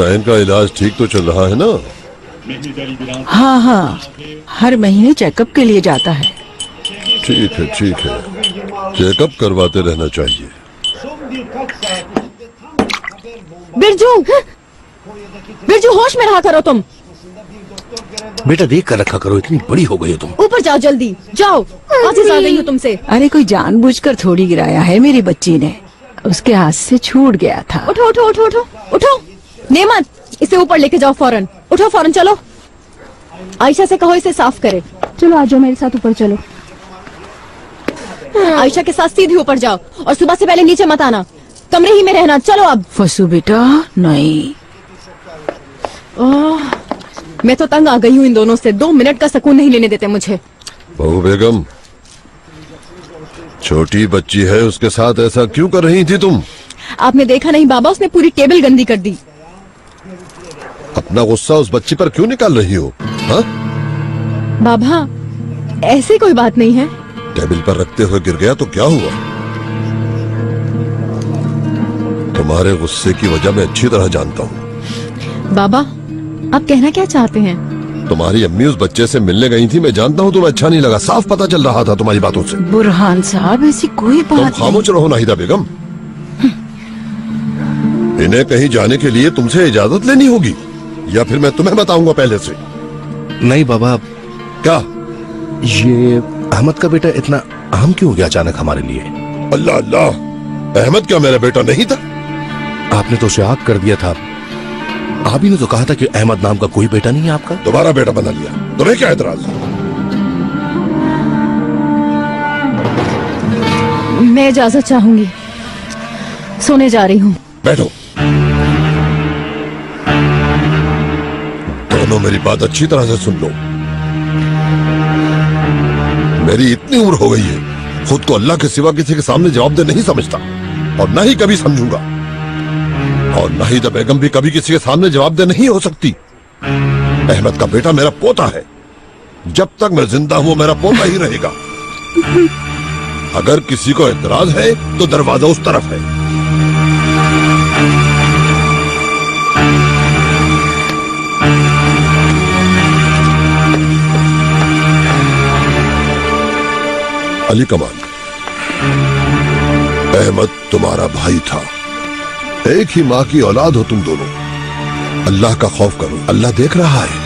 बहन का इलाज ठीक तो चल रहा है ना? हाँ हाँ, हर महीने चेकअप के लिए जाता है। ठीक है ठीक है, चेकअप करवाते रहना चाहिए। बिरजू, बिरजू होश में रहा करो तुम। बेटा देख कर रखा करो, इतनी बड़ी हो गई हो तुम। ऊपर जाओ जल्दी, जाओ। आजीज आ गई हूँ तुमसे। अरे कोई जानबूझकर थोड़ी गिराया है मेरी बच्ची ने, उसके हाथ से छूट गया था। उठो उठो उठो उठो उठो, नेमत इसे ऊपर लेके जाओ फौरन। उठो फौरन, चलो। आयशा से कहो इसे साफ करे। चलो आ जाओ मेरे साथ ऊपर चलो। आयशा के साथ सीधे ऊपर जाओ और सुबह से पहले नीचे मत आना, कमरे ही में रहना। चलो अब। फसू बेटा नहीं। मैं तो तंग आ गई हूँ इन दोनों से, 2 मिनट का सुकून नहीं लेने देते मुझे। बहू बेगम, छोटी बच्ची है, उसके साथ ऐसा क्यों कर रही थी तुम? आपने देखा नहीं बाबा, उसने पूरी टेबल गंदी कर दी। अपना गुस्सा उस बच्ची पर क्यों निकाल रही हो? हाँ? बाबा ऐसी कोई बात नहीं है। टेबल पर रखते हुए गिर गया तो क्या हुआ? तुम्हारे गुस्से की वजह मैं अच्छी तरह जानता हूँ। बाबा आप कहना क्या चाहते हैं? तुम्हारी अम्मी उस बच्चे से मिलने गई थी, मैं जानता हूँ तुम्हें अच्छा नहीं लगा, साफ पता चल रहा था तुम्हारी बातों से। बुरहान साहब ऐसी कोई बात नहीं। तुम खामोश रहो नाहिदा बेगम। इन्हें कहीं जाने के लिए तुमसे इजाजत लेनी होगी, या फिर मैं तुम्हें बताऊंगा पहले से। नहीं बाबा। क्या? ये अहमद का बेटा इतना अहम क्यों हो गया अचानक हमारे लिए? अल्लाह अल्लाह, अहमद क्या मेरा बेटा नहीं था? आपने तो उसे आग कर दिया था। आप ही ने तो कहा था कि अहमद नाम का कोई बेटा नहीं है आपका। दोबारा बेटा बना लिया, तुम्हें क्या एतराज? मैं इजाजत चाहूंगी, सोने जा रही हूँ। बैठो। दोनों मेरी बात अच्छी तरह से सुन लो। मेरी इतनी उम्र हो गई है, खुद को अल्लाह के सिवा किसी के सामने जवाबदेह नहीं समझता, और न ही कभी समझूंगा, और नाहिदा बेगम भी कभी किसी के सामने जवाबदेह नहीं हो सकती। अहमद का बेटा मेरा पोता है, जब तक मैं जिंदा हूं मेरा पोता ही रहेगा। अगर किसी को एतराज है तो दरवाजा उस तरफ है। अली कमान, अहमद तुम्हारा भाई था, एक ही माँ की औलाद हो तुम दोनों। अल्लाह का खौफ करो, अल्लाह देख रहा है।